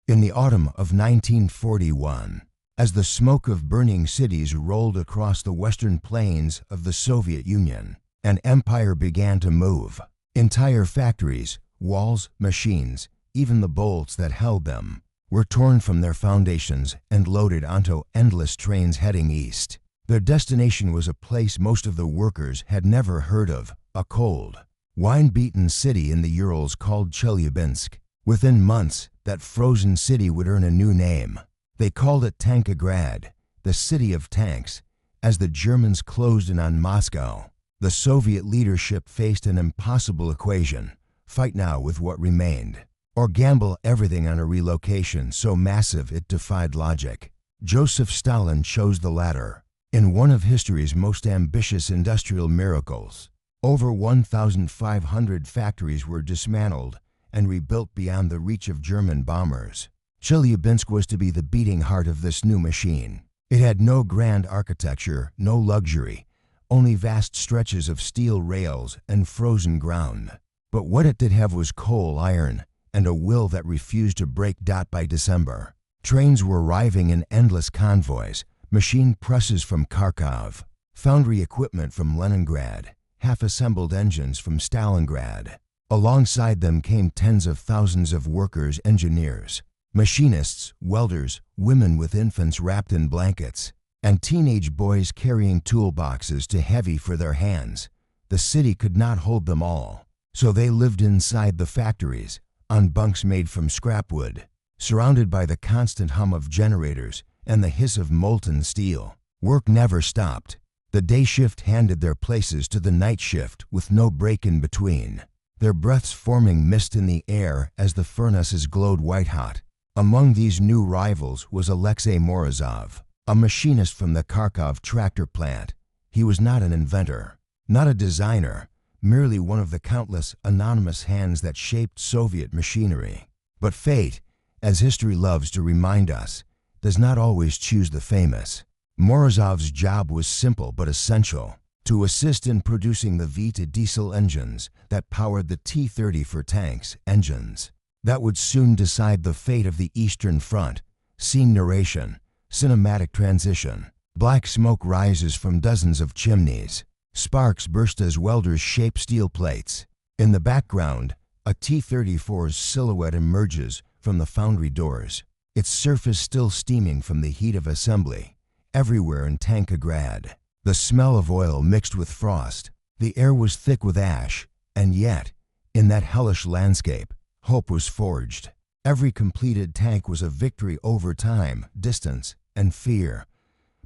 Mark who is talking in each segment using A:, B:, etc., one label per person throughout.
A: In the autumn of 1941, as the smoke of burning cities rolled across the western plains of the Soviet Union, an empire began to move. Entire factories, walls, machines, even the bolts that held them, were torn from their foundations and loaded onto endless trains heading east. Their destination was a place most of the workers had never heard of, a cold, wine-beaten city in the Urals called Chelyabinsk. Within months, that frozen city would earn a new name. They called it Tankograd, the city of tanks. As the Germans closed in on Moscow, the Soviet leadership faced an impossible equation: fight now with what remained, or gamble everything on a relocation so massive it defied logic. Joseph Stalin chose the latter. In one of history's most ambitious industrial miracles, over 1,500 factories were dismantled and rebuilt beyond the reach of German bombers. Chelyabinsk was to be the beating heart of this new machine. It had no grand architecture, no luxury, only vast stretches of steel rails and frozen ground. But what it did have was coal, iron, and a will that refused to break. By December, trains were arriving in endless convoys, machine presses from Kharkov, foundry equipment from Leningrad, half-assembled engines from Stalingrad. Alongside them came tens of thousands of workers, engineers, machinists, welders, women with infants wrapped in blankets, and teenage boys carrying toolboxes too heavy for their hands. The city could not hold them all, so they lived inside the factories, on bunks made from scrap wood, surrounded by the constant hum of generators and the hiss of molten steel. Work never stopped. The day shift handed their places to the night shift with no break in between, their breaths forming mist in the air as the furnaces glowed white-hot. Among these new rivals was Alexei Morozov, a machinist from the Kharkov tractor plant. He was not an inventor, not a designer, merely one of the countless anonymous hands that shaped Soviet machinery. But fate, as history loves to remind us, does not always choose the famous. Morozov's job was simple but essential: to assist in producing the V2 diesel engines that powered the T-30 for tanks engines. That would soon decide the fate of the Eastern Front. Scene narration, cinematic transition. Black smoke rises from dozens of chimneys. Sparks burst as welders shape steel plates. In the background, a T-34's silhouette emerges from the foundry doors, its surface still steaming from the heat of assembly. Everywhere in Tankograd, the smell of oil mixed with frost. The air was thick with ash, and yet, in that hellish landscape, hope was forged. Every completed tank was a victory over time, distance, and fear.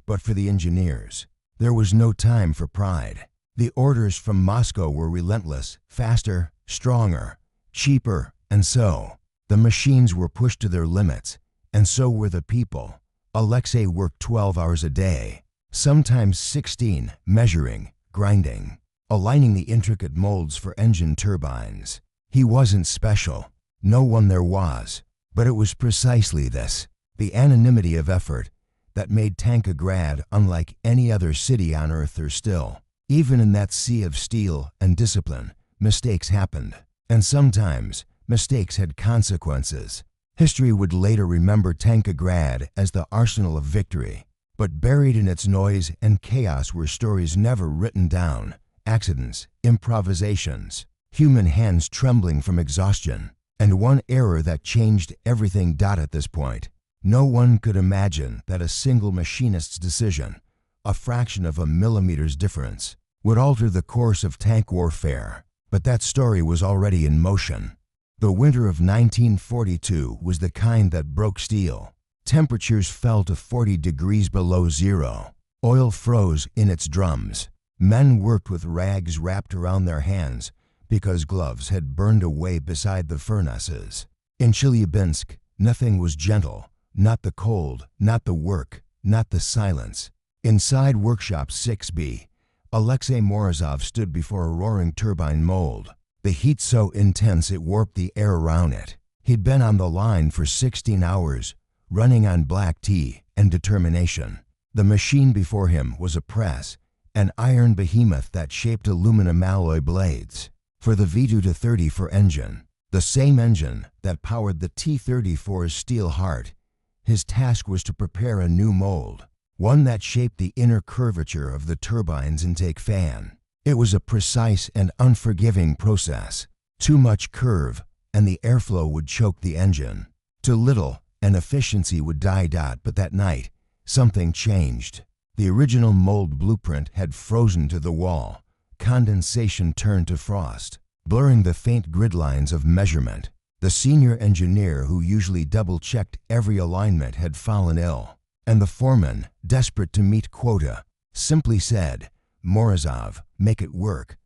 A: But for the engineers, there was no time for pride. The orders from Moscow were relentless: faster, stronger, cheaper, and so the machines were pushed to their limits, and so were the people. Alexei worked 12 hours a day, sometimes 16, measuring, grinding, aligning the intricate molds for engine turbines. He wasn't special. No one there was. But it was precisely this, the anonymity of effort, that made Tankograd unlike any other city on Earth. Or still, even in that sea of steel and discipline, mistakes happened. And sometimes, mistakes had consequences. History would later remember Tankograd as the arsenal of victory, but buried in its noise and chaos were stories never written down: accidents, improvisations, human hands trembling from exhaustion, and one error that changed everything. At this point, no one could imagine that a single machinist's decision, a fraction of a millimeter's difference, would alter the course of tank warfare. But that story was already in motion. The winter of 1942 was the kind that broke steel. Temperatures fell to 40 degrees below zero. Oil froze in its drums. Men worked with rags wrapped around their hands because gloves had burned away beside the furnaces. In Chelyabinsk, nothing was gentle. Not the cold, not the work, not the silence. Inside Workshop 6B, Alexei Morozov stood before a roaring turbine mold. The heat so intense it warped the air around it. He'd been on the line for 16 hours, running on black tea and determination. The machine before him was a press, an iron behemoth that shaped aluminum alloy blades. For the V2 to 30 for engine, the same engine that powered the T-34's steel heart. His task was to prepare a new mold, one that shaped the inner curvature of the turbine's intake fan. It was a precise and unforgiving process. Too much curve, and the airflow would choke the engine. Too little, and efficiency would die. But that night, something changed. The original mold blueprint had frozen to the wall. Condensation turned to frost, blurring the faint grid lines of measurement. The senior engineer, who usually double-checked every alignment, had fallen ill, and the foreman, desperate to meet quota, simply said, "Morozov, make it work."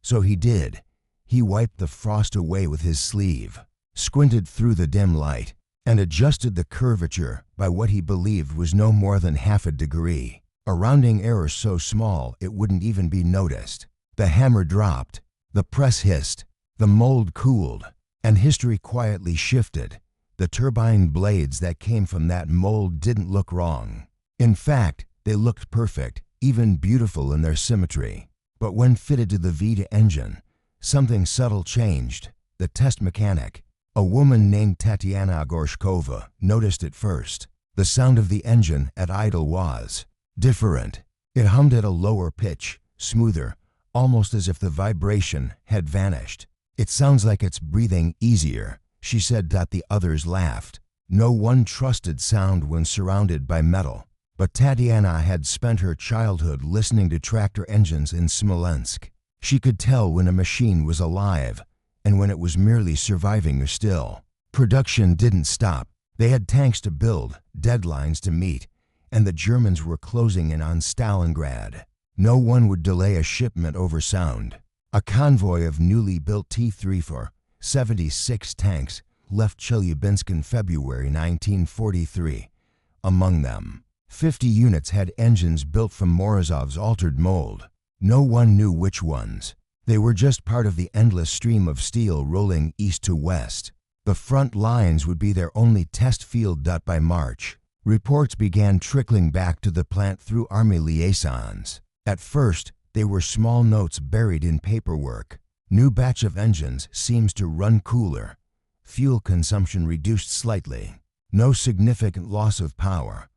A: So he did. He wiped the frost away with his sleeve, squinted through the dim light, and adjusted the curvature by what he believed was no more than half a degree, a rounding error so small it wouldn't even be noticed. The hammer dropped, the press hissed, the mold cooled, and history quietly shifted. The turbine blades that came from that mold didn't look wrong. In fact, they looked perfect, even beautiful in their symmetry. But when fitted to the Vita engine, something subtle changed. The test mechanic, a woman named Tatiana Gorshkova, noticed it first. The sound of the engine at idle was different. It hummed at a lower pitch, smoother, almost as if the vibration had vanished. "It sounds like it's breathing easier," she said. The others laughed. No one trusted sound when surrounded by metal. But Tatiana had spent her childhood listening to tractor engines in Smolensk. She could tell when a machine was alive and when it was merely surviving still. Production didn't stop. They had tanks to build, deadlines to meet, and the Germans were closing in on Stalingrad. No one would delay a shipment over sound. A convoy of newly built T-34-76 tanks left Chelyabinsk in February 1943. Among them, 50 units had engines built from Morozov's altered mold. No one knew which ones. They were just part of the endless stream of steel rolling east to west. The front lines would be their only test field. By March, reports began trickling back to the plant through Army liaisons. At first, they were small notes buried in paperwork. "New batch of engines seems to run cooler. Fuel consumption reduced slightly. No significant loss of power."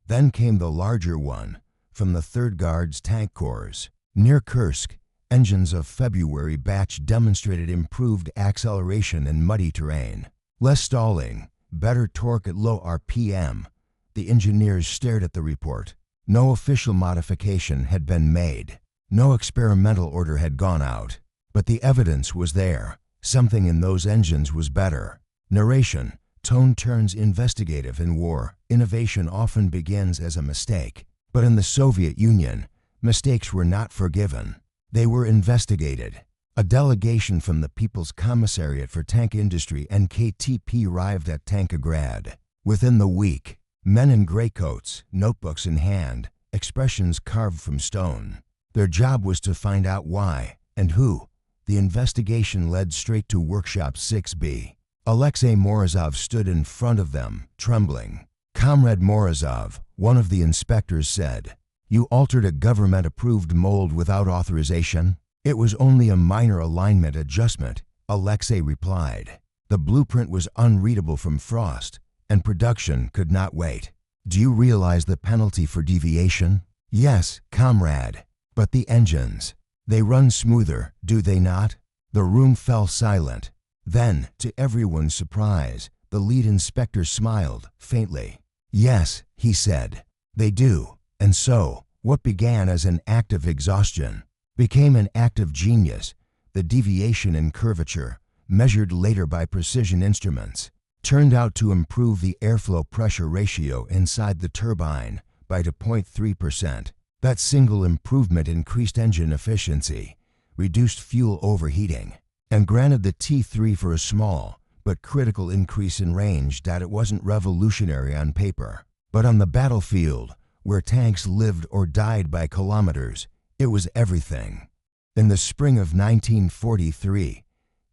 A: Then came the larger one, from the 3rd Guards Tank Corps. Near Kursk, engines of February batch demonstrated improved acceleration in muddy terrain. Less stalling, better torque at low RPM. The engineers stared at the report. No official modification had been made. No experimental order had gone out. But the evidence was there. Something in those engines was better. Narration. Tone turns investigative in war. Innovation often begins as a mistake. But in the Soviet Union, mistakes were not forgiven. They were investigated. A delegation from the People's Commissariat for Tank Industry (NKTP) arrived at Tankograd. Within the week, men in gray coats, notebooks in hand, expressions carved from stone. Their job was to find out why and who. The investigation led straight to Workshop 6B. Alexei Morozov stood in front of them, trembling. "Comrade Morozov," one of the inspectors said, "you altered a government-approved mold without authorization." "It was only a minor alignment adjustment," Alexei replied. "The blueprint was unreadable from frost, and production could not wait." "Do you realize the penalty for deviation?" "Yes, comrade. But the engines, they run smoother, do they not?" The room fell silent. Then, to everyone's surprise, the lead inspector smiled, faintly. "Yes," he said, "they do." And so, what began as an act of exhaustion became an act of genius. The deviation in curvature, measured later by precision instruments, turned out to improve the airflow pressure ratio inside the turbine by 0.3%. That single improvement increased engine efficiency, reduced fuel overheating, and granted the T3 for a small but critical increase in range. It wasn't revolutionary on paper, but on the battlefield, where tanks lived or died by kilometers, it was everything. In the spring of 1943,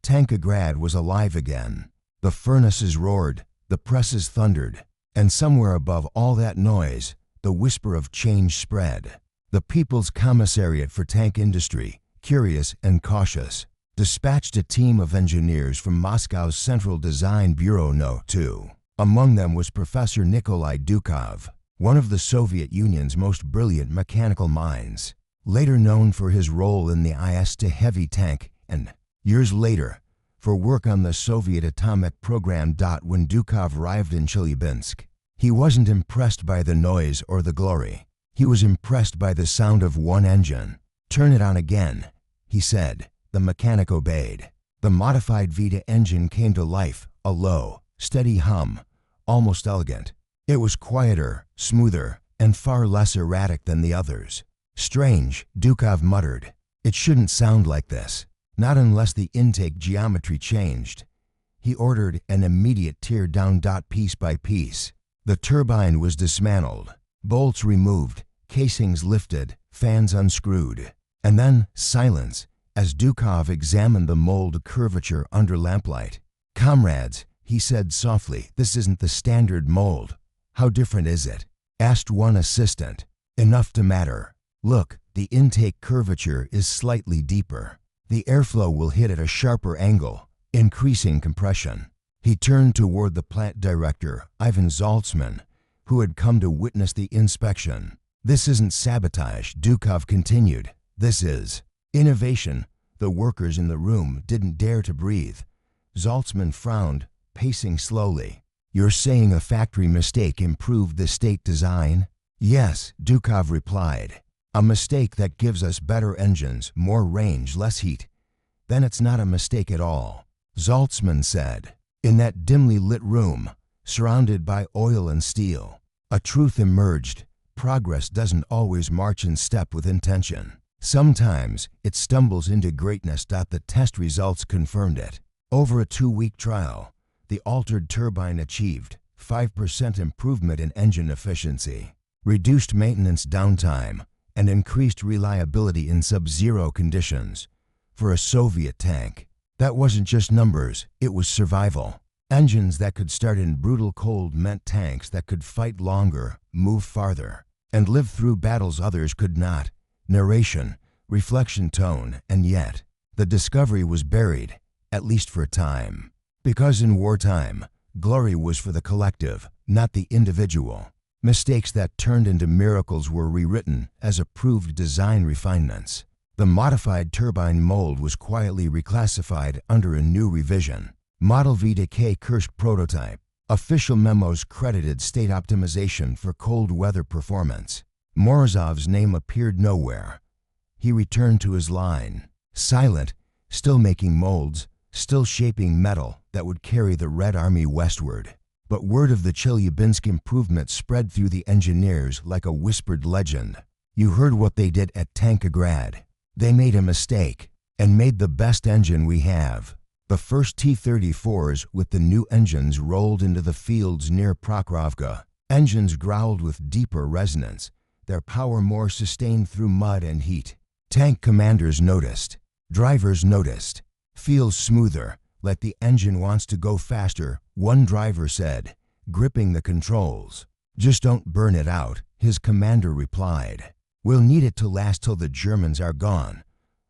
A: Tankograd was alive again. The furnaces roared, the presses thundered, and somewhere above all that noise, the whisper of change spread. The People's Commissariat for Tank Industry, curious and cautious, dispatched a team of engineers from Moscow's Central Design Bureau No. 2. Among them was Professor Nikolai Dukov, one of the Soviet Union's most brilliant mechanical minds, later known for his role in the IS-2 tank and, years later, for work on the Soviet atomic program. When Dukov arrived in Chelyabinsk, he wasn't impressed by the noise or the glory. He was impressed by the sound of one engine. "Turn it on again," he said. The mechanic obeyed. The modified Vita engine came to life, a low, steady hum, almost elegant. It was quieter, smoother, and far less erratic than the others. "Strange," Dukov muttered. "It shouldn't sound like this. Not unless the intake geometry changed." He ordered an immediate tear-down. Piece by piece, the turbine was dismantled, bolts removed, casings lifted, fans unscrewed. And then silence as Dukov examined the mold curvature under lamplight. "Comrades," he said softly, "this isn't the standard mold." "How different is it?" asked one assistant. "Enough to matter. Look, the intake curvature is slightly deeper. The airflow will hit at a sharper angle, increasing compression." He turned toward the plant director, Ivan Zaltzman, who had come to witness the inspection. "This isn't sabotage," Dukov continued. "This is innovation." The workers in the room didn't dare to breathe. Zaltzman frowned, pacing slowly. "You're saying a factory mistake improved the state design?" "Yes," Dukov replied. "A mistake that gives us better engines, more range, less heat. Then it's not a mistake at all," Zaltzman said. In that dimly lit room, surrounded by oil and steel, a truth emerged. Progress doesn't always march in step with intention. Sometimes it stumbles into greatness. The test results confirmed it. Over a 2-week trial, the altered turbine achieved 5% improvement in engine efficiency, reduced maintenance downtime, and increased reliability in sub-zero conditions. For a Soviet tank, that wasn't just numbers, it was survival. Engines that could start in brutal cold meant tanks that could fight longer, move farther, and live through battles others could not. Narration, reflection tone, and yet, the discovery was buried, at least for a time. Because in wartime, glory was for the collective, not the individual. Mistakes that turned into miracles were rewritten as approved design refinements. The modified turbine mold was quietly reclassified under a new revision. Model V-K Kursk prototype. Official memos credited state optimization for cold weather performance. Morozov's name appeared nowhere. He returned to his line, silent, still making molds, still shaping metal that would carry the Red Army westward. But word of the Chelyabinsk improvement spread through the engineers like a whispered legend. "You heard what they did at Tankograd. They made a mistake and made the best engine we have." The first T-34s with the new engines rolled into the fields near Prokhorovka. Engines growled with deeper resonance, their power more sustained through mud and heat. Tank commanders noticed. Drivers noticed. "Feels smoother, like the engine wants to go faster," one driver said, gripping the controls. "Just don't burn it out," his commander replied. "We'll need it to last till the Germans are gone."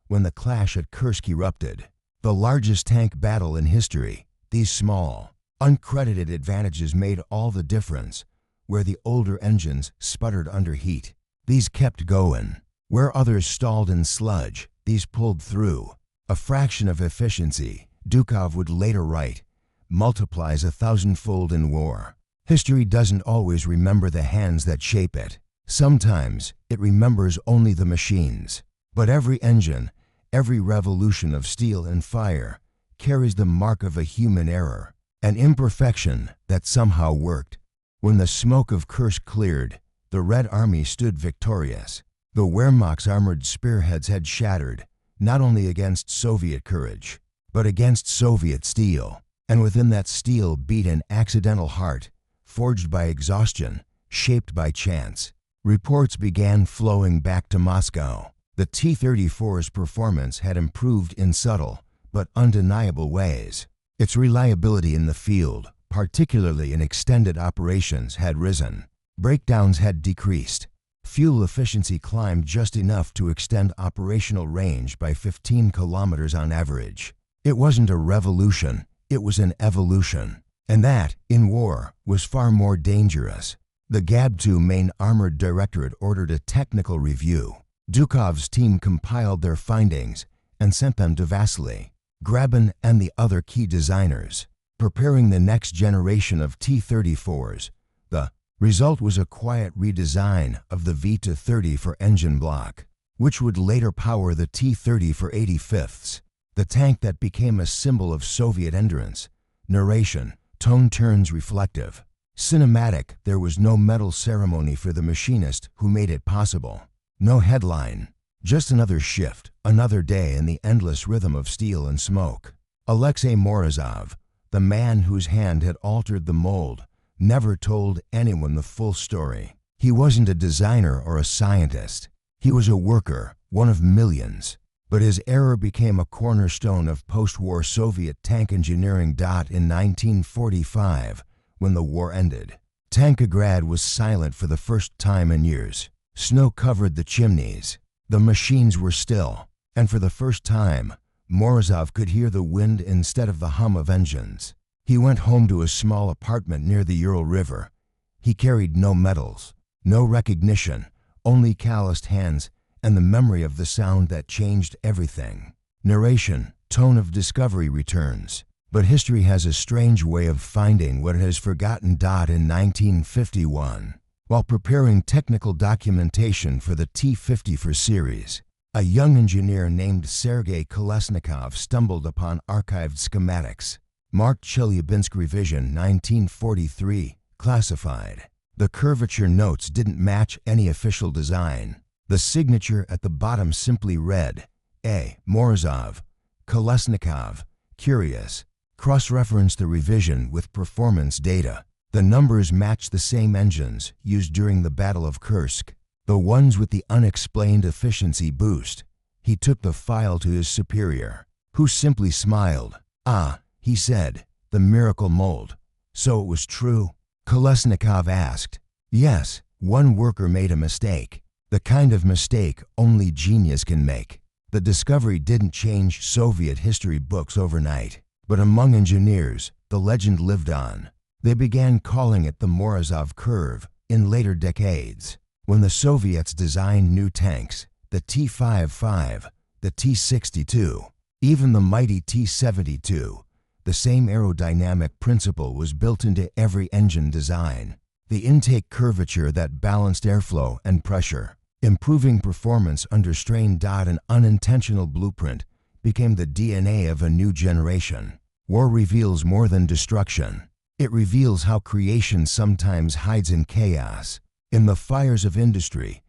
A: When the clash at Kursk erupted, the largest tank battle in history, these small, uncredited advantages made all the difference. Where the older engines sputtered under heat, these kept going. Where others stalled in sludge, these pulled through. A fraction of efficiency, Dukov would later write, multiplies 1,000-fold in war. History doesn't always remember the hands that shape it. Sometimes it remembers only the machines. But every engine, every revolution of steel and fire, carries the mark of a human error, an imperfection that somehow worked. When the smoke of Kursk cleared, the Red Army stood victorious. The Wehrmacht's armored spearheads had shattered, not only against Soviet courage, but against Soviet steel. And within that steel beat an accidental heart, forged by exhaustion, shaped by chance. Reports began flowing back to Moscow. The T-34's performance had improved in subtle but undeniable ways. Its reliability in the field, particularly in extended operations, had risen. Breakdowns had decreased. Fuel efficiency climbed just enough to extend operational range by 15 kilometers on average. It wasn't a revolution, it was an evolution. And that, in war, was far more dangerous. The GAB-2 Main Armored Directorate ordered a technical review. Dukov's team compiled their findings and sent them to Vasily, Graben, and the other key designers, preparing the next generation of T-34s. The result was a quiet redesign of the V-30 for engine block, which would later power the T-30 for 85ths, the tank that became a symbol of Soviet endurance. Narration: tone turns reflective. Cinematic: there was no medal ceremony for the machinist who made it possible. No headline, just another shift, another day in the endless rhythm of steel and smoke. Alexei Morozov, the man whose hand had altered the mold, never told anyone the full story. He wasn't a designer or a scientist. He was a worker, one of millions. But his error became a cornerstone of post-war Soviet tank engineering. In 1945, when the war ended, Tankograd was silent for the first time in years. Snow covered the chimneys. The machines were still, and for the first time, Morozov could hear the wind instead of the hum of engines. He went home to a small apartment near the Ural River. He carried no medals, no recognition, only calloused hands and the memory of the sound that changed everything. Narration: tone of discovery returns. But history has a strange way of finding what it has forgotten. In 1951, while preparing technical documentation for the T-54 series, a young engineer named Sergei Kolesnikov stumbled upon archived schematics. Marked Chelyabinsk Revision 1943, classified. The curvature notes didn't match any official design. The signature at the bottom simply read, A. Morozov, Kolesnikov, curious. Cross-reference the revision with performance data. The numbers match the same engines used during the Battle of Kursk, the ones with the unexplained efficiency boost. He took the file to his superior, who simply smiled. "Ah," he said, "the miracle mold." So it was true? Kolesnikov asked. Yes, one worker made a mistake. The kind of mistake only genius can make. The discovery didn't change Soviet history books overnight, but among engineers, the legend lived on. They began calling it the Morozov curve in later decades, when the Soviets designed new tanks, the T-55, the T-62, even the mighty T-72. The same aerodynamic principle was built into every engine design. The intake curvature that balanced airflow and pressure, improving performance under strain. An unintentional blueprint became the DNA of a new generation. War reveals more than destruction. It reveals how creation sometimes hides in chaos. In the fires of industry,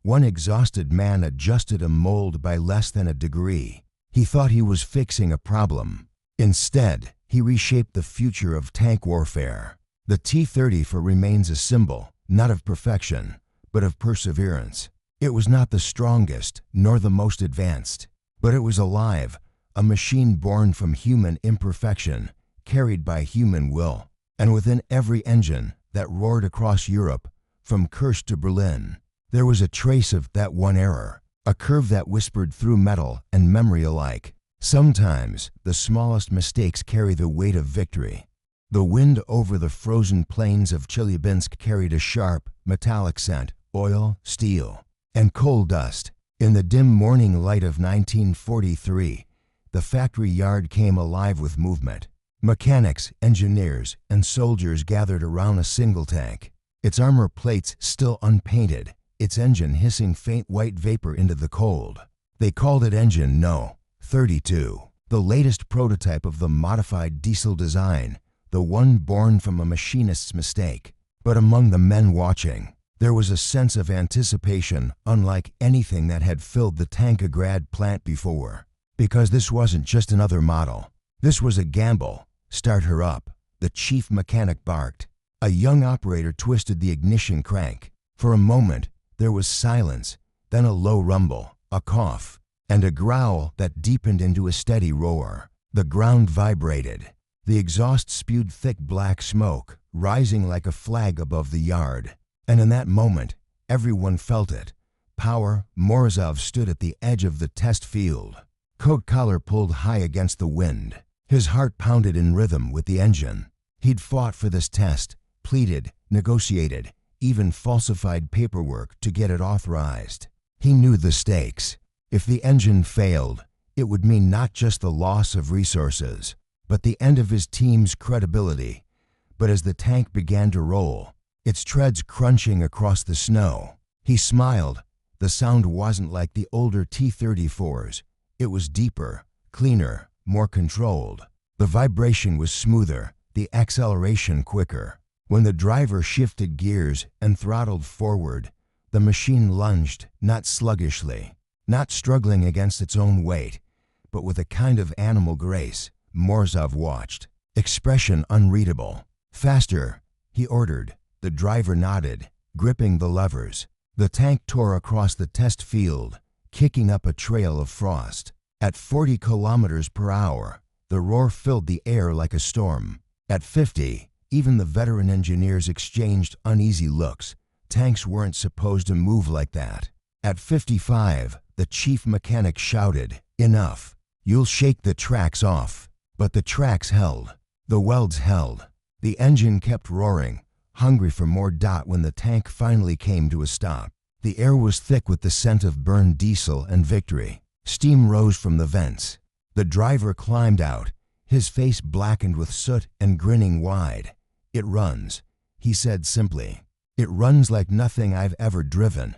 A: one exhausted man adjusted a mold by less than a degree. He thought he was fixing a problem. Instead, he reshaped the future of tank warfare. The T-34 remains a symbol, not of perfection, but of perseverance. It was not the strongest, nor the most advanced, but it was alive, a machine born from human imperfection, carried by human will. And within every engine that roared across Europe, from Kursk to Berlin, there was a trace of that one error, a curve that whispered through metal and memory alike. Sometimes, the smallest mistakes carry the weight of victory. The wind over the frozen plains of Chelyabinsk carried a sharp, metallic scent: oil, steel, and coal dust. In the dim morning light of 1943, the factory yard came alive with movement. Mechanics, engineers, and soldiers gathered around a single tank, its armor plates still unpainted, its engine hissing faint white vapor into the cold. They called it Engine No. 32, the latest prototype of the modified diesel design, the one born from a machinist's mistake. But among the men watching, there was a sense of anticipation unlike anything that had filled the Tankograd plant before. Because this wasn't just another model. This was a gamble. "Start her up," the chief mechanic barked. A young operator twisted the ignition crank. For a moment, there was silence, then a low rumble, a cough, and a growl that deepened into a steady roar. The ground vibrated. The exhaust spewed thick black smoke, rising like a flag above the yard. And in that moment, Everyone felt it. Power. Morozov stood at the edge of the test field. Coat collar pulled high against the wind. His heart pounded in rhythm with the engine. He'd fought for this test, pleaded, negotiated, even falsified paperwork to get it authorized. He knew the stakes. If the engine failed, it would mean not just the loss of resources, but the end of his team's credibility. But as the tank began to roll, its treads crunching across the snow, he smiled. The sound wasn't like the older T-34s. It was deeper, cleaner, more controlled. The vibration was smoother, the acceleration quicker. When the driver shifted gears and throttled forward, the machine lunged, not sluggishly, not struggling against its own weight, but with a kind of animal grace. Morozov watched, expression unreadable. "Faster," he ordered. The driver nodded, gripping the levers. The tank tore across the test field, kicking up a trail of frost. At 40 kilometers per hour, the roar filled the air like a storm. At 50, even the veteran engineers exchanged uneasy looks. Tanks weren't supposed to move like that. At 55, the chief mechanic shouted, "Enough! You'll shake the tracks off." But the tracks held. The welds held. The engine kept roaring, hungry for more. When the tank finally came to a stop, the air was thick with the scent of burned diesel and victory. Steam rose from the vents. The driver climbed out, his face blackened with soot and grinning wide. "It runs," he said simply. "It runs like nothing I've ever driven."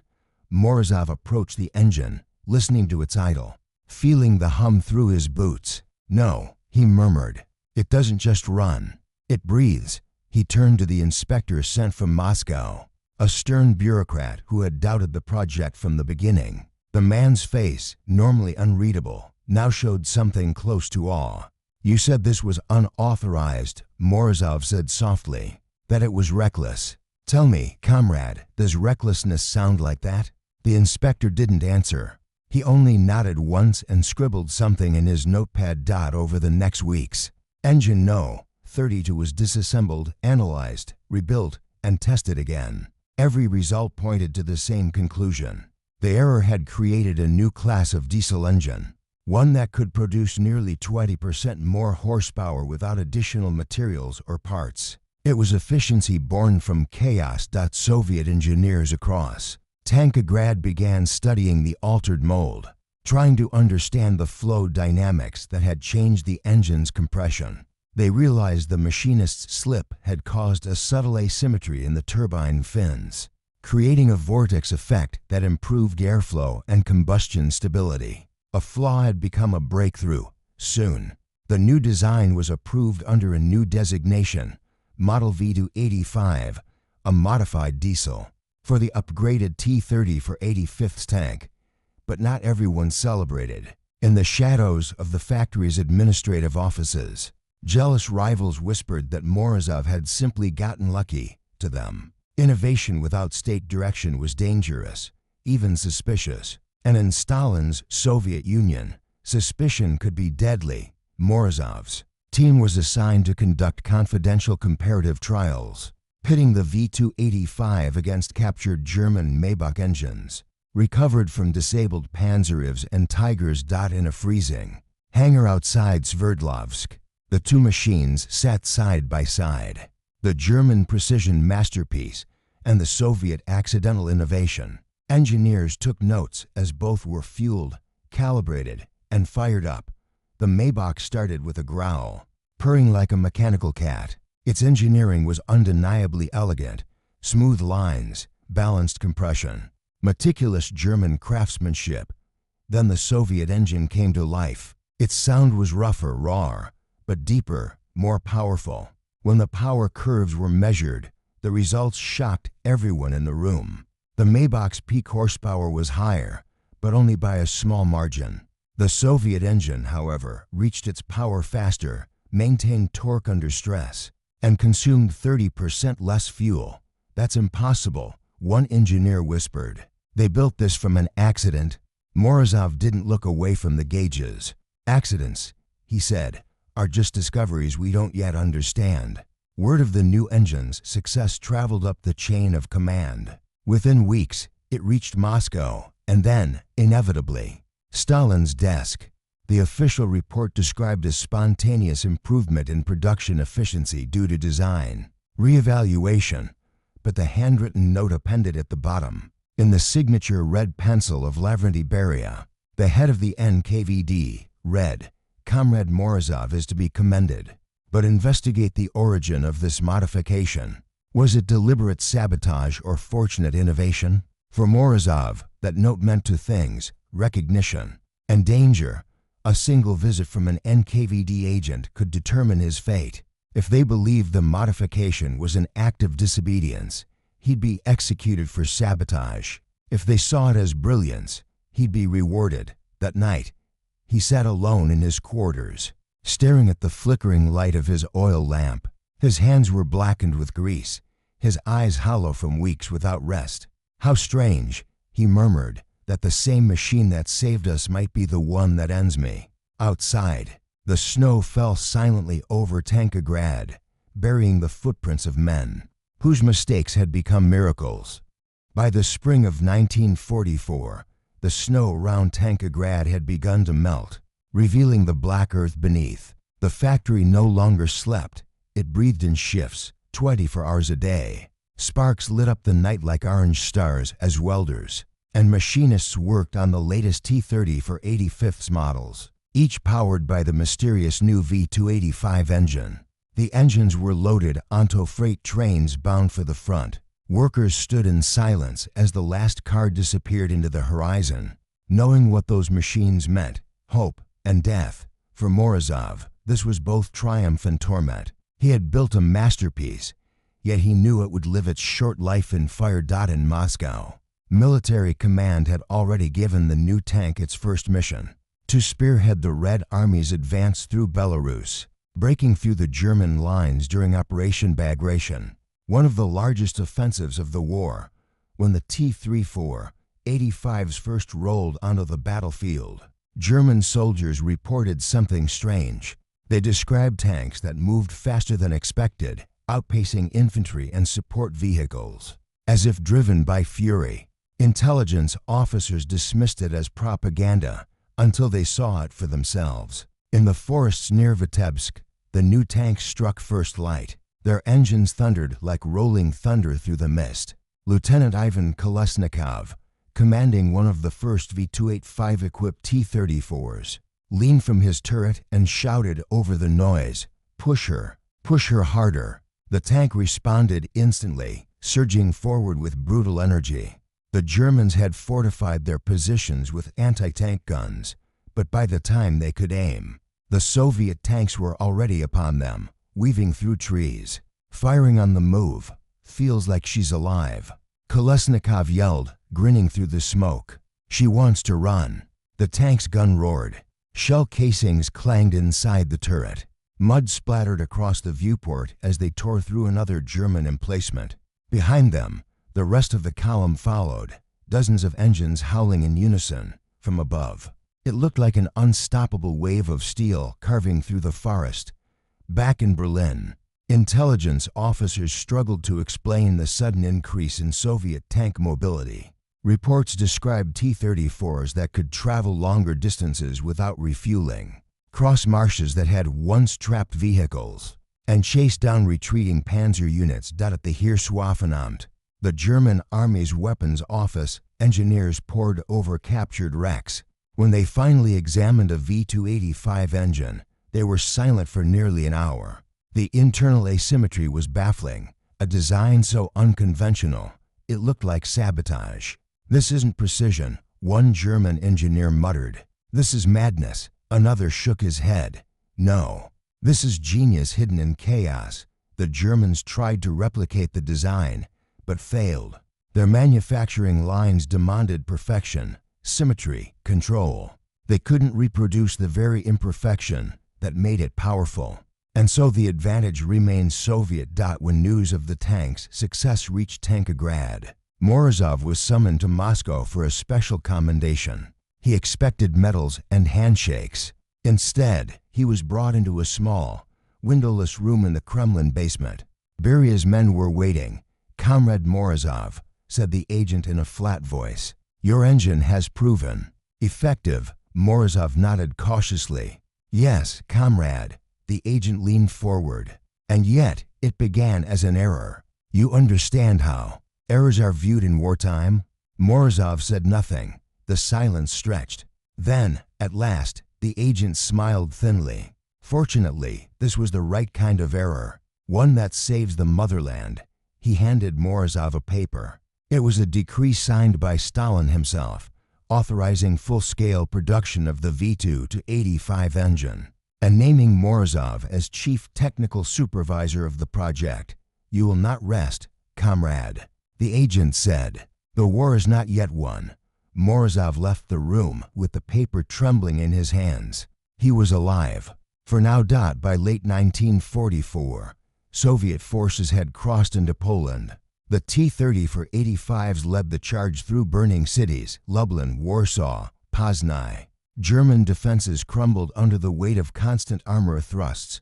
A: Morozov approached the engine, listening to its idle, feeling the hum through his boots. "No," he murmured. "It doesn't just run. It breathes." He turned to the inspector sent from Moscow, a stern bureaucrat who had doubted the project from the beginning. The man's face, normally unreadable, now showed something close to awe. "You said this was unauthorized," Morozov said softly, "that it was reckless. Tell me, comrade, does recklessness sound like that?" The inspector didn't answer. He only nodded once and scribbled something in his notepad. Over the next weeks, engine No. 32 was disassembled, analyzed, rebuilt, and tested again. Every result pointed to the same conclusion. The error had created a new class of diesel engine, one that could produce nearly 20% more horsepower without additional materials or parts. It was efficiency born from chaos. Soviet engineers across Tankograd began studying the altered mold, trying to understand the flow dynamics that had changed the engine's compression. They realized the machinist's slip had caused a subtle asymmetry in the turbine fins, creating a vortex effect that improved airflow and combustion stability. A flaw had become a breakthrough. Soon, the new design was approved under a new designation, Model V285, a modified diesel, for the upgraded T-30 for 85th tank. But not everyone celebrated. In the shadows of the factory's administrative offices, jealous rivals whispered that Morozov had simply gotten lucky. To them, innovation without state direction was dangerous, even suspicious. And in Stalin's Soviet Union, suspicion could be deadly. Morozov's team was assigned to conduct confidential comparative trials, pitting the V285 against captured German Maybach engines, recovered from disabled Panzerivs and Tigers. In a freezing hangar outside Sverdlovsk, the two machines sat side by side, the German precision masterpiece and the Soviet accidental innovation. Engineers took notes as both were fueled, calibrated, and fired up. The Maybach started with a growl, purring like a mechanical cat. Its engineering was undeniably elegant: smooth lines, balanced compression, meticulous German craftsmanship. Then the Soviet engine came to life. Its sound was rougher, rawer, but deeper, more powerful. When the power curves were measured, the results shocked everyone in the room. The Maybach's peak horsepower was higher, but only by a small margin. The Soviet engine, however, reached its power faster, maintained torque under stress, and consumed 30% less fuel. "That's impossible," one engineer whispered. "They built this from an accident." Morozov didn't look away from the gauges. "Accidents," he said, "are just discoveries we don't yet understand." Word of the new engine's success traveled up the chain of command. Within weeks, it reached Moscow, and then, inevitably, Stalin's desk. The official report described a spontaneous improvement in production efficiency due to design reevaluation, but the handwritten note appended at the bottom, in the signature red pencil of Lavrenti Beria, the head of the NKVD, read, "Comrade Morozov is to be commended, but investigate the origin of this modification. Was it deliberate sabotage or fortunate innovation?" For Morozov, that note meant two things: recognition and danger. A single visit from an NKVD agent could determine his fate. If they believed the modification was an act of disobedience, he'd be executed for sabotage. If they saw it as brilliance, he'd be rewarded. That night, he sat alone in his quarters, staring at the flickering light of his oil lamp. His hands were blackened with grease, his eyes hollow from weeks without rest. "How strange," he murmured, "that the same machine that saved us might be the one that ends me." Outside, the snow fell silently over Tankograd, burying the footprints of men whose mistakes had become miracles. By the spring of 1944, the snow around Tankograd had begun to melt, revealing the black earth beneath. The factory no longer slept. It breathed in shifts, 24 hours a day. Sparks lit up the night like orange stars as welders and machinists worked on the latest T-30 for 85th models, each powered by the mysterious new V285 engine. The engines were loaded onto freight trains bound for the front. Workers stood in silence as the last car disappeared into the horizon, knowing what those machines meant: hope and death. For Morozov, this was both triumph and torment. He had built a masterpiece, yet he knew it would live its short life in fire. In Moscow, military command had already given the new tank its first mission: to spearhead the Red Army's advance through Belarus, breaking through the German lines during Operation Bagration, one of the largest offensives of the war. When the T-34 85s first rolled onto the battlefield, German soldiers reported something strange. They described tanks that moved faster than expected, outpacing infantry and support vehicles, as if driven by fury. Intelligence officers dismissed it as propaganda until they saw it for themselves. In the forests near Vitebsk, the new tanks struck first light. Their engines thundered like rolling thunder through the mist. Lieutenant Ivan Kolesnikov, commanding one of the first V-285-equipped T-34s, leaned from his turret and shouted over the noise, push her harder." The tank responded instantly, surging forward with brutal energy. The Germans had fortified their positions with anti-tank guns, but by the time they could aim, the Soviet tanks were already upon them, weaving through trees. "Firing on the move. Feels like she's alive," Kolesnikov yelled, grinning through the smoke. "She wants to run." The tank's gun roared. Shell casings clanged inside the turret. Mud splattered across the viewport as they tore through another German emplacement. Behind them, the rest of the column followed, dozens of engines howling in unison. From above, it looked like an unstoppable wave of steel carving through the forest. Back in Berlin, intelligence officers struggled to explain the sudden increase in Soviet tank mobility. Reports described T-34s that could travel longer distances without refueling, cross marshes that had once trapped vehicles, and chase down retreating panzer units. At the Heereswaffenamt, the German Army's weapons office, engineers pored over captured wrecks. When they finally examined a V-285 engine, they were silent for nearly an hour. The internal asymmetry was baffling, a design so unconventional, it looked like sabotage. "This isn't precision," one German engineer muttered. "This is madness," another shook his head. "No, this is genius hidden in chaos." The Germans tried to replicate the design, but failed. Their manufacturing lines demanded perfection, symmetry, control. They couldn't reproduce the very imperfection that made it powerful. And so the advantage remained Soviet. When news of the tank's success reached Tankograd, Morozov was summoned to Moscow for a special commendation. He expected medals and handshakes. Instead, he was brought into a small, windowless room in the Kremlin basement. Beria's men were waiting. "Comrade Morozov, said the agent in a flat voice. "Your engine has proven effective." Morozov nodded cautiously. "Yes, comrade." The agent leaned forward. "And yet, it began as an error. You understand how errors are viewed in wartime?" Morozov said nothing. The silence stretched. Then, at last, the agent smiled thinly. "Fortunately, this was the right kind of error, one that saves the motherland." He handed Morozov a paper. It was a decree signed by Stalin himself, authorizing full-scale production of the V2-85 engine, and naming Morozov as chief technical supervisor of the project. "You will not rest, comrade," the agent said. "The war is not yet won." Morozov left the room with the paper trembling in his hands. He was alive. For now, by late 1944, Soviet forces had crossed into Poland. The T-34-85s led the charge through burning cities, Lublin, Warsaw, Poznań. German defenses crumbled under the weight of constant armor thrusts.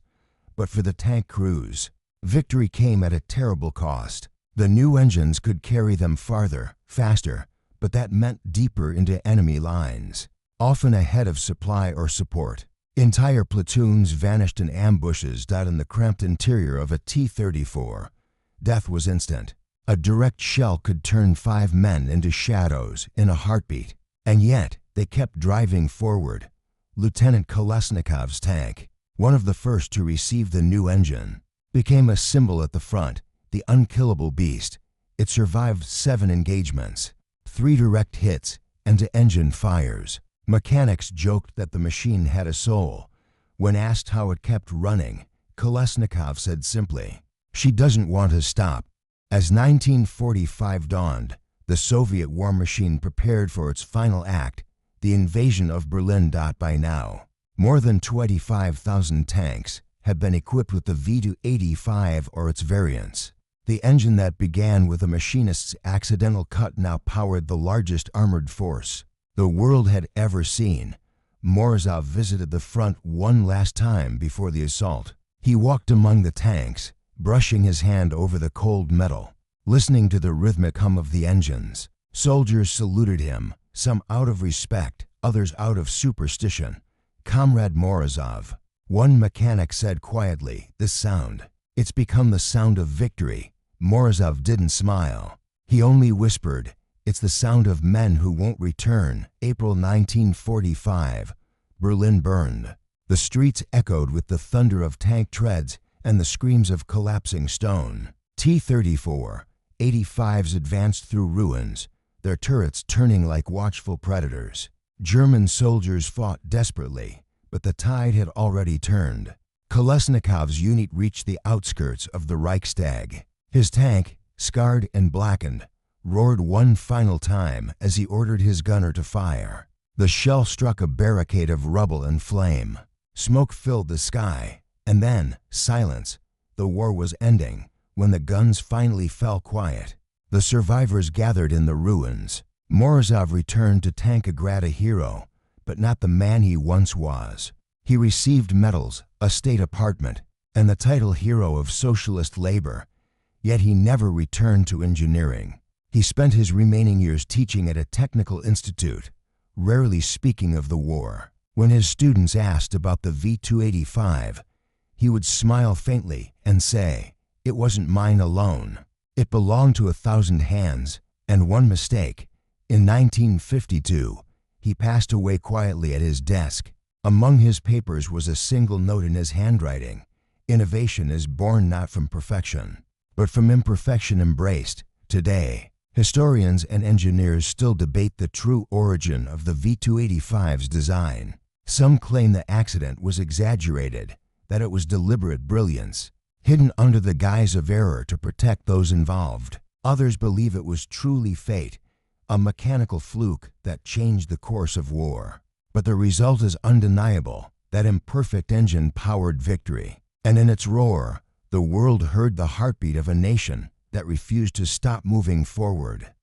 A: But for the tank crews, victory came at a terrible cost. The new engines could carry them farther, faster, but that meant deeper into enemy lines, often ahead of supply or support. Entire platoons vanished in ambushes in the cramped interior of a T-34. Death was instant. A direct shell could turn 5 men into shadows in a heartbeat. And yet, they kept driving forward. Lieutenant Kolesnikov's tank, one of the first to receive the new engine, became a symbol at the front, the unkillable beast. It survived 7 engagements, 3 direct hits, and engine fires. Mechanics joked that the machine had a soul. When asked how it kept running, Kolesnikov said simply, "She doesn't want to stop." As 1945 dawned, the Soviet war machine prepared for its final act, the invasion of Berlin. By now, more than 25,000 tanks had been equipped with the V2-85 or its variants. The engine that began with a machinist's accidental cut now powered the largest armored force the world had ever seen. Morozov visited the front one last time before the assault. He walked among the tanks, brushing his hand over the cold metal, listening to the rhythmic hum of the engines. Soldiers saluted him, some out of respect, others out of superstition. "Comrade Morozov," one mechanic said quietly, "this sound, it's become the sound of victory." Morozov didn't smile. He only whispered, "It's the sound of men who won't return." April 1945. Berlin burned. The streets echoed with the thunder of tank treads and the screams of collapsing stone. T-34-85s advanced through ruins, their turrets turning like watchful predators. German soldiers fought desperately, but the tide had already turned. Kolesnikov's unit reached the outskirts of the Reichstag. His tank, scarred and blackened, roared one final time as he ordered his gunner to fire. The shell struck a barricade of rubble and flame. Smoke filled the sky, and then silence. The war was ending when the guns finally fell quiet. The survivors gathered in the ruins. Morozov returned to Tankograd a hero, but not the man he once was. He received medals, a state apartment, and the title Hero of Socialist Labor, yet he never returned to engineering. He spent his remaining years teaching at a technical institute, rarely speaking of the war. When his students asked about the V2-85, he would smile faintly and say, "It wasn't mine alone. It belonged to 1,000 hands, and one mistake." In 1952, he passed away quietly at his desk. Among his papers was a single note in his handwriting: "Innovation is born not from perfection, but from imperfection embraced." Today, historians and engineers still debate the true origin of the V2-85's design. Some claim the accident was exaggerated, that it was deliberate brilliance, hidden under the guise of error to protect those involved. Others believe it was truly fate, a mechanical fluke that changed the course of war. But the result is undeniable: that imperfect engine powered victory. And in its roar, the world heard the heartbeat of a nation that refused to stop moving forward.